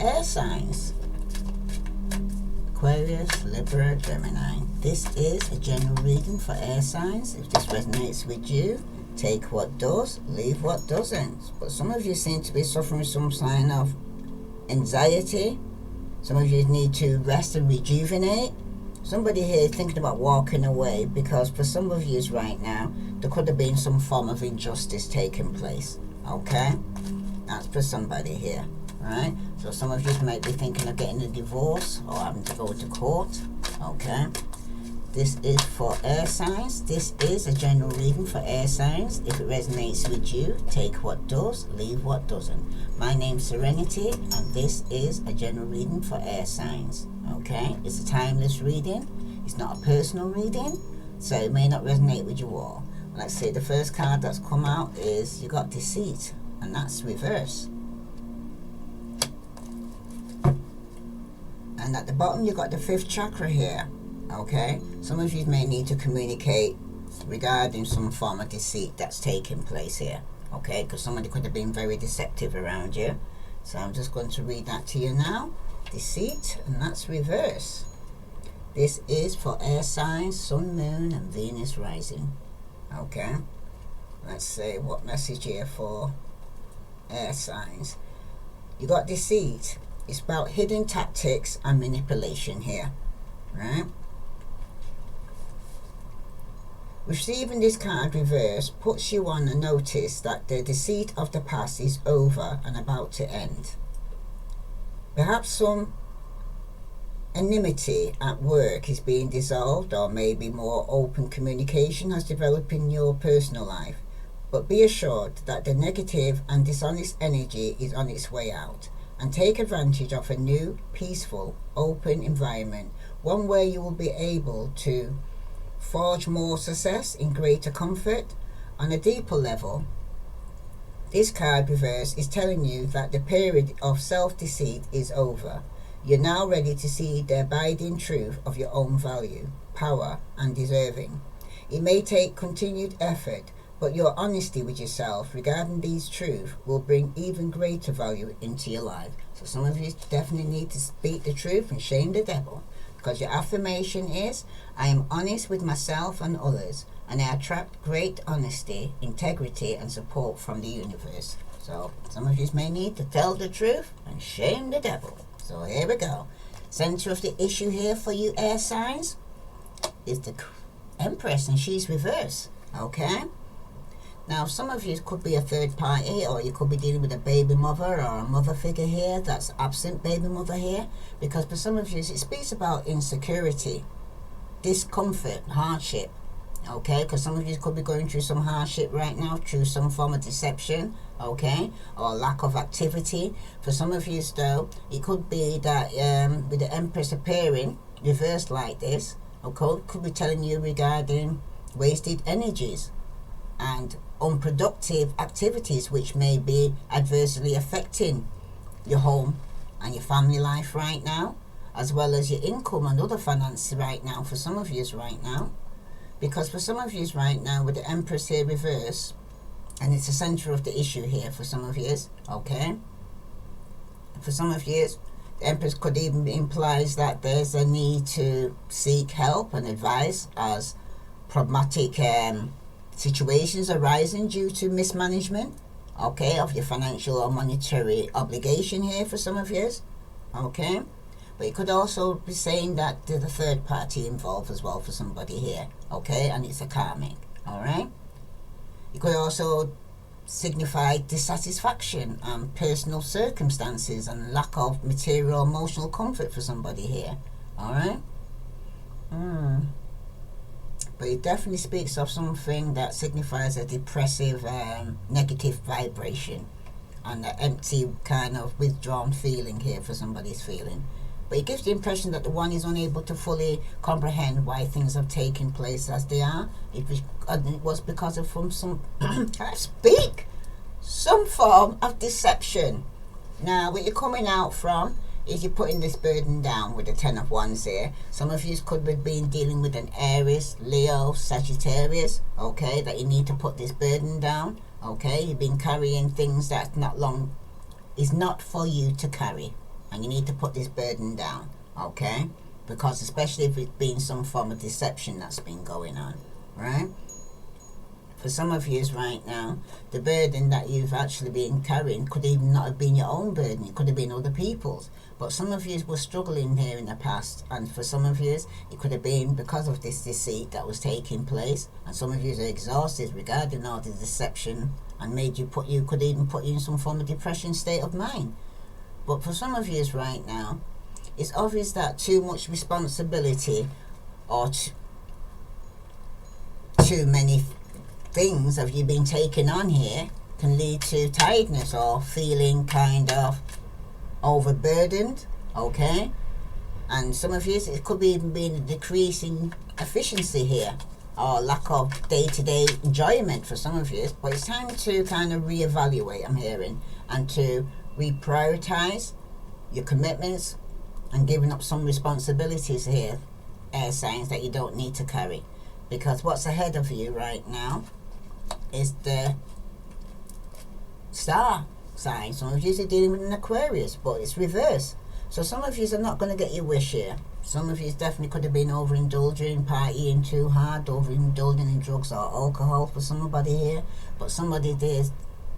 air signs. Aquarius, Libra, Gemini. This is a general reading for air signs. If this resonates with you, take what does, leave what doesn't. But some of you seem to be suffering some sign of anxiety. Some of you need to rest and rejuvenate. Somebody here is thinking about walking away because for some of you right now, there could have been some form of injustice taking place. Okay? That's for somebody here. Right? So some of you might be thinking of getting a divorce or having to go to court. Okay? This is for air signs. This is a general reading for air signs. If it resonates with you, take what does, leave what doesn't. My name's Serenity, and this is a general reading for air signs. Okay? It's a timeless reading. It's not a personal reading, so it may not resonate with you all. Let's see, the first card that's come out is you got Deceit, and that's reverse. And at the bottom, you got the 5th chakra here. Okay, some of you may need to communicate regarding some form of deceit that's taking place here. Okay, because somebody could have been very deceptive around you. So I'm just going to read that to you now. Deceit, and that's reverse. This is for air signs, Sun, Moon, and Venus rising. Okay, let's see what message here for air signs. You got deceit. It's about hidden tactics and manipulation here, right? Receiving this card reverse puts you on a notice that the deceit of the past is over and about to end. Perhaps some enmity at work is being dissolved, or maybe more open communication has developed in your personal life. But be assured that the negative and dishonest energy is on its way out, and take advantage of a new, peaceful, open environment, one where you will be able to forge more success in greater comfort. On a deeper level, this card reverse is telling you that the period of self-deceit is over. You're now ready to see the abiding truth of your own value, power, and deserving. It may take continued effort, but your honesty with yourself regarding these truths will bring even greater value into your life. So some of you definitely need to speak the truth and shame the devil. Because your affirmation is, I am honest with myself and others, and I attract great honesty, integrity, and support from the universe. So some of you may need to tell the truth and shame the devil. So here we go. Center of the issue here for you air signs is the Empress, and she's reverse. Okay? Now, some of you could be a third party, or you could be dealing with a baby mother or a mother figure here that's absent baby mother here, because for some of you, it speaks about insecurity, discomfort, hardship, okay? Because some of you could be going through some hardship right now, through some form of deception, okay? Or lack of activity. For some of you, though, it could be that with the Empress appearing, reversed like this, okay, could be telling you regarding wasted energies and unproductive activities which may be adversely affecting your home and your family life right now, as well as your income and other finances right now for some of you right now. Because for some of you right now, with the Empress here reverse, and it's the center of the issue here for some of you, okay? For some of you, the Empress could even implies that there's a need to seek help and advice as problematic situations arising due to mismanagement, okay, of your financial or monetary obligation here for some of you, okay? But it could also be saying that there's a third party involved as well for somebody here, okay, and it's a karmic, all right? It could also signify dissatisfaction and personal circumstances and lack of material emotional comfort for somebody here, all right? But it definitely speaks of something that signifies a depressive, negative vibration and an empty kind of withdrawn feeling here for somebody's feeling. But it gives the impression that the one is unable to fully comprehend why things have taken place as they are. It was because of some some form of deception. Now, where you're coming out from is you're putting this burden down with the 10 of Wands here. Some of you could have been dealing with an Aries, Leo, Sagittarius, okay, that you need to put this burden down, okay? You've been carrying things that's is not for you to carry, and you need to put this burden down, okay? Because especially if it's been some form of deception that's been going on, right? For some of you right now, the burden that you've actually been carrying could even not have been your own burden. It could have been other people's. But some of you were struggling here in the past, and for some of you, it could have been because of this deceit that was taking place. And some of you are exhausted regarding all the deception, and could even put you in some form of depression state of mind. But for some of you right now, it's obvious that too much responsibility or too many things have you been taking on here can lead to tiredness or feeling kind of overburdened, okay? And some of you, it could be even being a decrease in efficiency here or lack of day-to-day enjoyment for some of you. But it's time to kind of reevaluate, I'm hearing, and to reprioritize your commitments and giving up some responsibilities here, air signs, that you don't need to carry. Because what's ahead of you right now is the star sign. Some of you are dealing with an Aquarius, but it's reverse. So some of you are not going to get your wish here. Some of you definitely could have been overindulging, partying too hard, overindulging in drugs or alcohol for somebody here. But somebody there's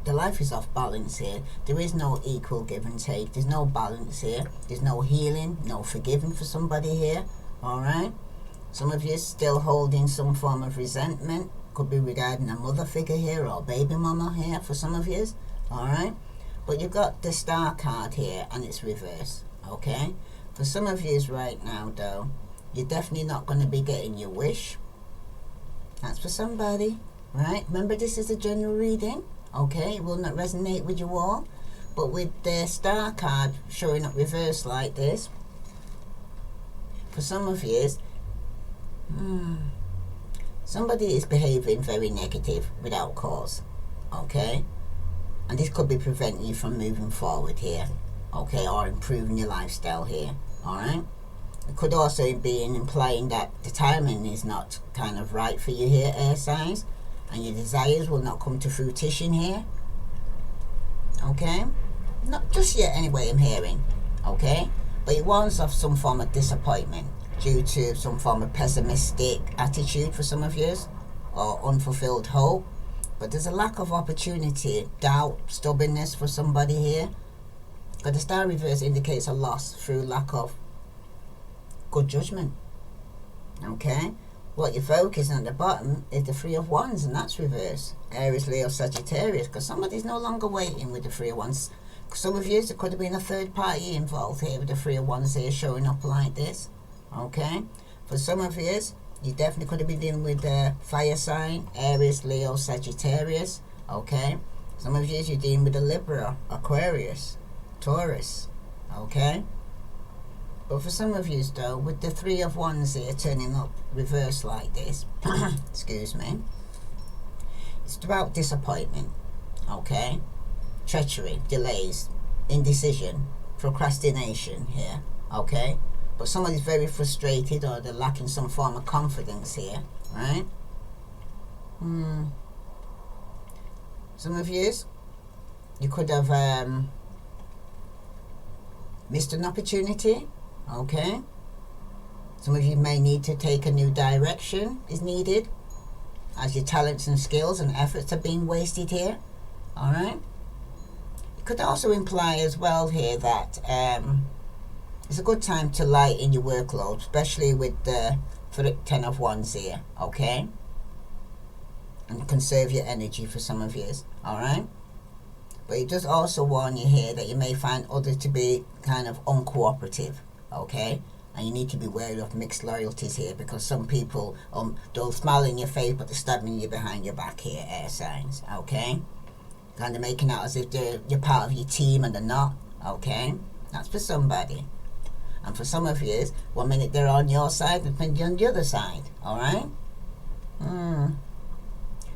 the life is off balance here. There is no equal give and take. There's no balance here. There's no healing, no forgiving for somebody here. Alright? Some of you are still holding some form of resentment. Could be regarding a mother figure here or baby mama here for some of you. Alright? But you've got the star card here and it's reverse. Okay? For some of you right now though, you're definitely not going to be getting your wish. That's for somebody. Right? Remember, this is a general reading. Okay? It will not resonate with you all. But with the star card showing up reverse like this, for some of you, somebody is behaving very negative without cause. Okay? And this could be preventing you from moving forward here. Okay? Or improving your lifestyle here. Alright? It could also be implying that the timing is not kind of right for you here, air signs. And your desires will not come to fruition here. Okay? Not just yet anyway, I'm hearing. Okay? But it warns of some form of disappointment due to some form of pessimistic attitude for some of you, or unfulfilled hope. But there's a lack of opportunity, doubt, stubbornness for somebody here. Because the star reverse indicates a loss through lack of good judgment. Okay? What you're focusing at the bottom is the Three of Wands, and that's reverse. Aries, Leo, Sagittarius, because somebody's no longer waiting with the Three of Wands. Some of you, there could have been a third party involved here with the Three of Wands here showing up like this. Okay? For some of you, you definitely could have been dealing with the fire sign, Aries, Leo, Sagittarius. Okay? Some of you, you're dealing with the Libra, Aquarius, Taurus. Okay? But for some of you though, with the Three of Wands here turning up reverse like this, excuse me, it's about disappointment, okay? Treachery, delays, indecision, procrastination here, okay? But somebody's very frustrated or they're lacking some form of confidence here, right? Some of you could have missed an opportunity. Okay, some of you may need to take a new direction is needed as your talents and skills and efforts are being wasted here. Alright, it could also imply as well here that it's a good time to lighten your workload, especially with the Ten of Wands here. Okay, and conserve your energy for some of you. Alright, but it does also warn you here that you may find others to be kind of uncooperative. Okay, and you need to be wary of mixed loyalties here, because some people they'll smile in your face but they're stabbing you behind your back here, air signs. Okay, kind of making out as if you're part of your team and they're not. Okay, that's for somebody. And for some of you, 1 minute they're on your side, and then on the other side. Alright,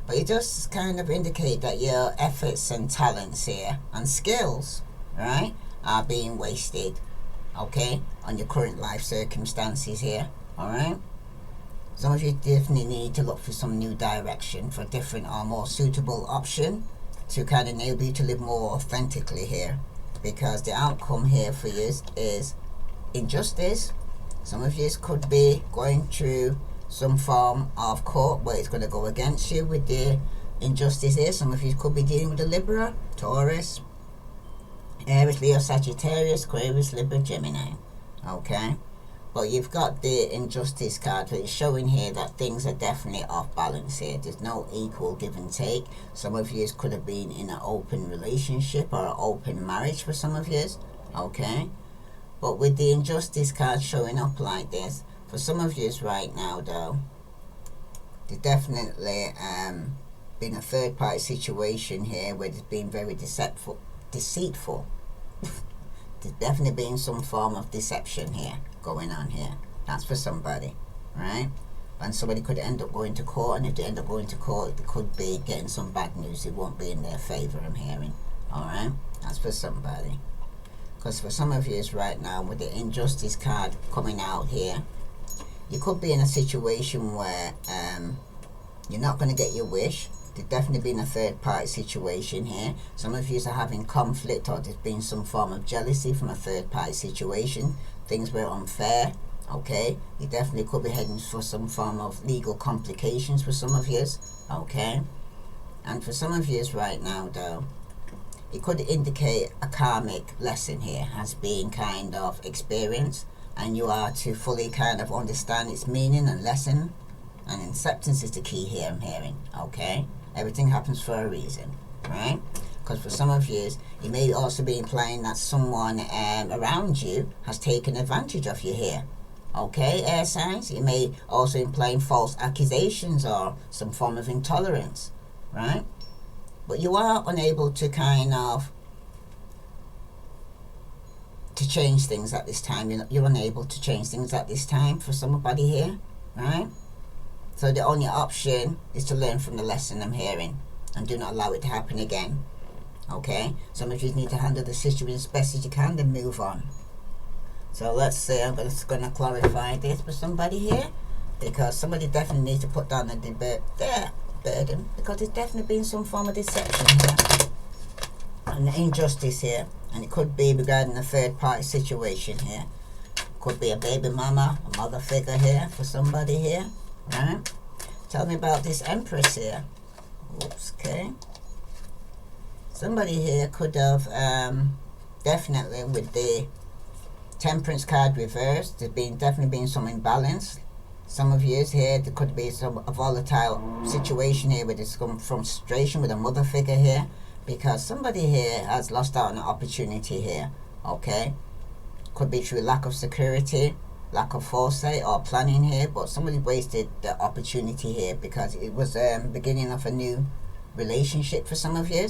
but it does kind of indicate that your efforts and talents here and skills, right, are being wasted. Okay, on your current life circumstances here. Alright, some of you definitely need to look for some new direction, for a different or more suitable option to kind of enable you to live more authentically here. because the outcome here for you is injustice. Some of you could be going through some form of court where it's going to go against you with the injustice here. Some of you could be dealing with the Libra, Taurus, Aries, Leo, Sagittarius, Aquarius, Libra, Gemini. Okay, but you've got the injustice card, but it's showing here that things are definitely off balance here. There's no equal give and take. Some of you could have been in an open relationship or an open marriage for some of you. Okay, but with the injustice card showing up like this, for some of you right now though, there's definitely been a third party situation here where there's been very deceitful. There's definitely been some form of deception here going on here. That's for somebody, right? And somebody could end up going to court, and if they end up going to court, they could be getting some bad news. It won't be in their favor, I'm hearing. Alright, that's for somebody. Because for some of you right now, with the injustice card coming out here, you could be in a situation where you're not going to get your wish. There's definitely been a third party situation here. Some of you are having conflict, or there's been some form of jealousy from a third party situation. Things were unfair. Okay, you definitely could be heading for some form of legal complications for some of you. Okay, and for some of you right now though, it could indicate a karmic lesson here has been kind of experienced, and you are to fully kind of understand its meaning and lesson. And acceptance is the key here, I'm hearing. Okay, everything happens for a reason, right? Because for some of you, it may also be implying that someone around you has taken advantage of you here. Okay, air signs, it may also imply false accusations or some form of intolerance, right? But you are unable to kind of to change things at this time. You're unable to change things at this time for somebody here, right? So the only option is to learn from the lesson I'm hearing and do not allow it to happen again. Okay, some of you need to handle the situation as best as you can, then move on. So let's say I'm just going to clarify this for somebody here, because somebody definitely needs to put down the burden, because there's definitely been some form of deception here and injustice here, and it could be regarding a third party situation here. Could be a baby mama, a mother figure here for somebody here, right? Tell me about this Empress here. Oops, okay. Somebody here could have definitely, with the Temperance card reversed, there's definitely been some imbalance. Some of you here, there could be a volatile situation here with some frustration with a mother figure here, because somebody here has lost out on an opportunity here. Okay, could be through lack of security, lack of foresight or planning here, but somebody wasted the opportunity here because it was beginning of a new relationship for some of you.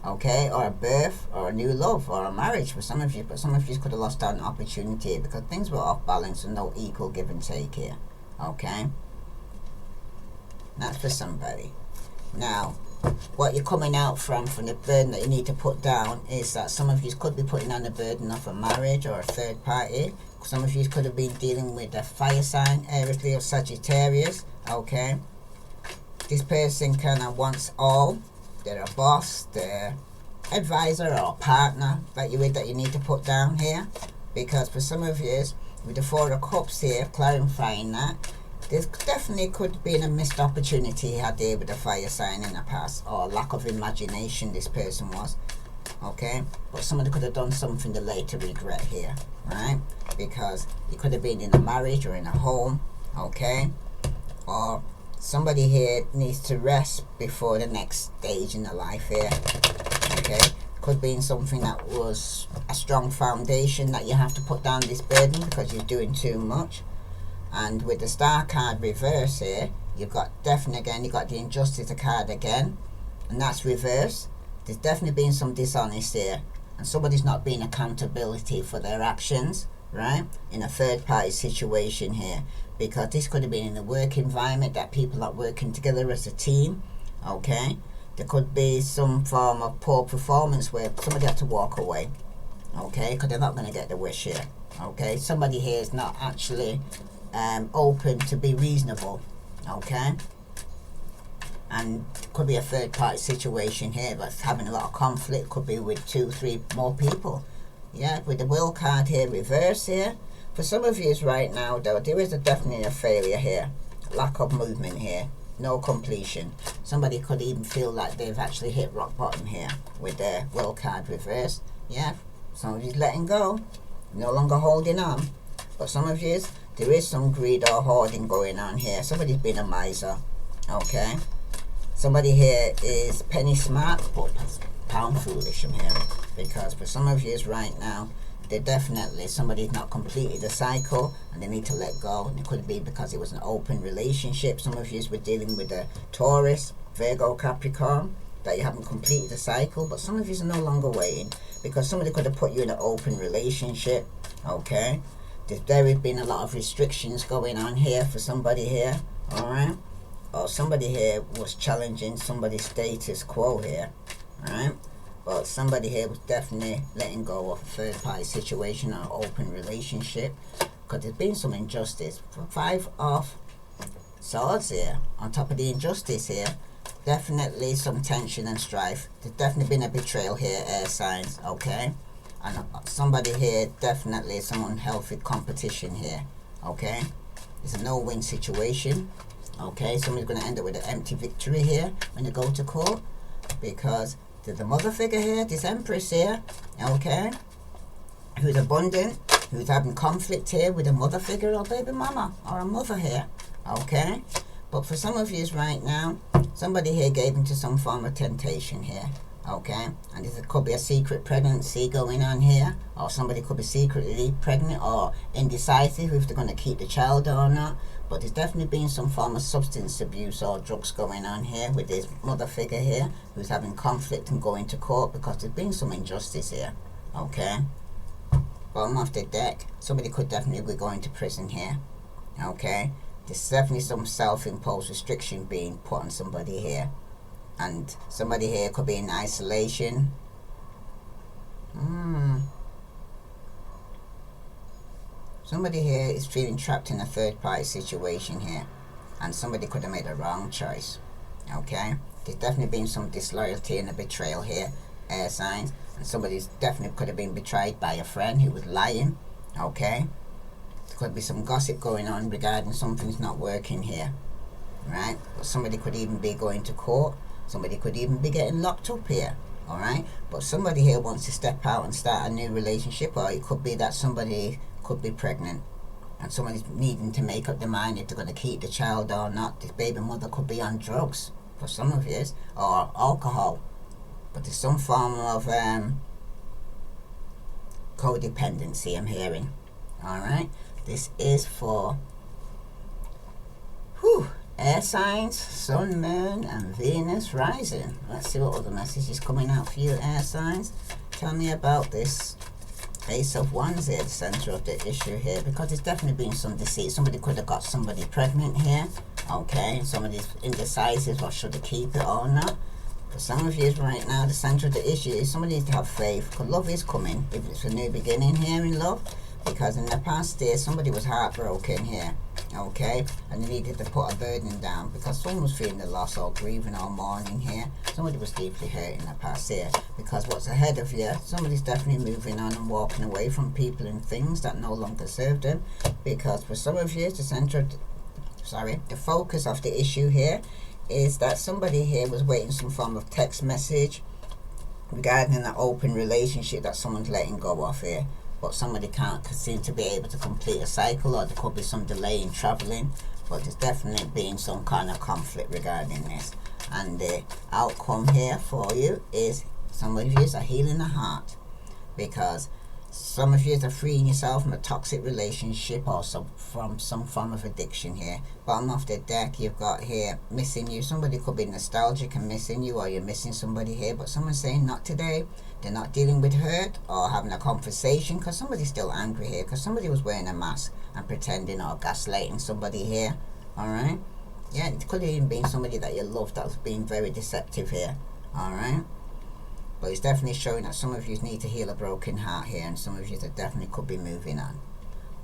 Okay, or a birth, or a new love, or a marriage for some of you, but some of you could have lost out on an opportunity because things were off balance and no equal give and take here. Okay, that's for somebody. Now, what you're coming out from the burden that you need to put down is that some of you could be putting on the burden of a marriage or a third party. Some of you could have been dealing with a fire sign, Aries, Leo, Sagittarius. Okay, this person kind of wants all. They're a boss, they're advisor or partner that you need to put down here, because for some of you with the Four of Cups here, clarifying that there definitely could be a missed opportunity had there with the fire sign in the past, or lack of imagination this person was. Okay, but somebody could have done something to later regret here, right? Because it could have been in a marriage or in a home. Okay, or somebody here needs to rest before the next stage in their life here. Okay, could be in something that was a strong foundation that you have to put down this burden because you're doing too much. And with the Star card reverse here, you've got definitely again, you've got the Injustice card again, and that's reverse. There's definitely been some dishonesty here, and somebody's not being accountability for their actions, right? In a third party situation here, because this could have been in a work environment that people are working together as a team. Okay, there could be some form of poor performance where somebody had to walk away. Okay, because they're not going to get the wish here. Okay, somebody here is not actually open to be reasonable. Okay, and could be a third party situation here that's having a lot of conflict. Could be with 2-3 more people. Yeah, with the will card here, reverse here. For some of you right now, though, there is definitely a failure here. Lack of movement here. No completion. Somebody could even feel like they've actually hit rock bottom here with their will card reversed. Yeah, somebody's letting go. No longer holding on. But some of you, there is some greed or hoarding going on here. Somebody's been a miser. Okay. Somebody here is penny smart, but pound foolish, I'm hearing. Because for some of you right now, they definitely, somebody's not completed the cycle and they need to let go. And it could be because it was an open relationship. Some of you were dealing with a Taurus, Virgo, Capricorn, that you haven't completed the cycle. But some of you are no longer waiting because somebody could have put you in an open relationship. Okay. There have been a lot of restrictions going on here for somebody here. Alright. Or somebody here was challenging somebody's status quo here. Alright. But somebody here was definitely letting go of a third party situation or open relationship. Because there's been some injustice. 5 of Swords here. On top of the injustice here. Definitely some tension and strife. There's definitely been a betrayal here, air signs. Okay. And somebody here, definitely some unhealthy competition here. Okay. It's a no-win situation. Okay. Somebody's going to end up with an empty victory here when they go to court. Because there's a mother figure here, this Empress here, okay, who's abundant, who's having conflict here with a mother figure or baby mama or a mother here, okay. But for some of you right now, somebody here gave into some form of temptation here, okay. And there could be a secret pregnancy going on here, or somebody could be secretly pregnant or indecisive if they're going to keep the child or not. But there's definitely been some form of substance abuse or drugs going on here with this mother figure here who's having conflict and going to court because there's been some injustice here. Okay. Bottom of the deck, somebody could definitely be going to prison here. Okay. There's definitely some self-imposed restriction being put on somebody here. And somebody here could be in isolation. Somebody here is feeling trapped in a third party situation here. And somebody could have made a wrong choice. Okay? There's definitely been some disloyalty and a betrayal here. Air signs. And somebody's definitely could have been betrayed by a friend who was lying. Okay? There could be some gossip going on regarding something's not working here. Right? But somebody could even be going to court. Somebody could even be getting locked up here. Alright? But somebody here wants to step out and start a new relationship. Or it could be that somebody could be pregnant and somebody's needing to make up their mind if they're going to keep the child or not. This baby mother could be on drugs for some of you, or alcohol, but there's some form of codependency I'm hearing. Alright, this is for air signs, Sun, Moon and Venus rising. Let's see what other message is coming out for you, air signs. Tell me about this Ace of Wands here, the center of the issue here, because there's definitely been some deceit. Somebody could have got somebody pregnant here, okay, somebody's indecisive or should they keep it or not. For some of you right now, the center of the issue is somebody needs to have faith, because love is coming, if it's a new beginning here in love, because in the past year, somebody was heartbroken here, okay, and they needed to put a burden down, because someone was feeling the loss or grieving or mourning here. Somebody was deeply hurt in the past year, because what's ahead of you, somebody's definitely moving on and walking away from people and things that no longer serve them, because for some of you, the focus of the issue here is that somebody here was waiting some form of text message regarding an open relationship that someone's letting go of here. But somebody can't seem to be able to complete a cycle, or there could be some delay in traveling, but there's definitely been some kind of conflict regarding this. And the outcome here for you is some of you are healing the heart, because some of you are freeing yourself from a toxic relationship or from some form of addiction here. Bottom of the deck, you've got here missing you. Somebody could be nostalgic and missing you, or you're missing somebody here, but someone's saying not today. They're not dealing with hurt or having a conversation, because somebody's still angry here, because somebody was wearing a mask and pretending or gaslighting somebody here. Alright? Yeah, it could have even been somebody that you love that was being very deceptive here. Alright? But it's definitely showing that some of you need to heal a broken heart here, and some of you that definitely could be moving on.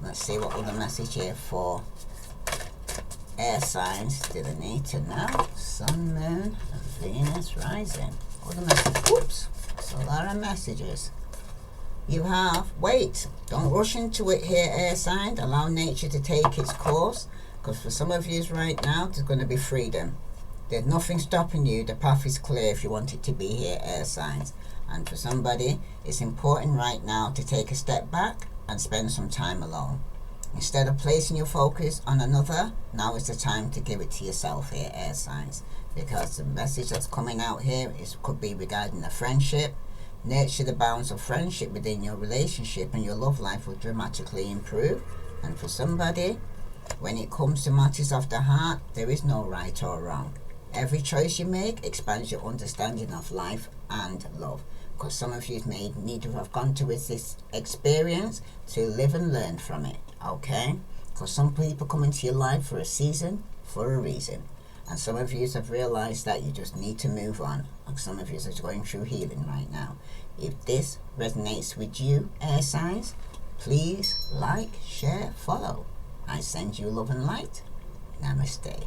Let's see what other message here for air signs do they need to know. Sun, Moon and Venus rising. Other message. Whoops. So a lot of messages. You have. Wait. Don't rush into it here, air signs. Allow nature to take its course. Because for some of you right now, there's going to be freedom. There's nothing stopping you. The path is clear if you want it to be here, air signs. And for somebody, it's important right now to take a step back and spend some time alone. Instead of placing your focus on another, now is the time to give it to yourself here, air signs. Because the message that's coming out here could be regarding a friendship. Nurture the bounds of friendship within your relationship and your love life will dramatically improve. And for somebody, when it comes to matters of the heart, there is no right or wrong. Every choice you make expands your understanding of life and love. Because some of you may need to have gone to this experience to live and learn from it, okay? Because some people come into your life for a season, for a reason. And some of you have realized that you just need to move on. Like some of you are going through healing right now. If this resonates with you, air signs, please like, share, follow. I send you love and light. Namaste.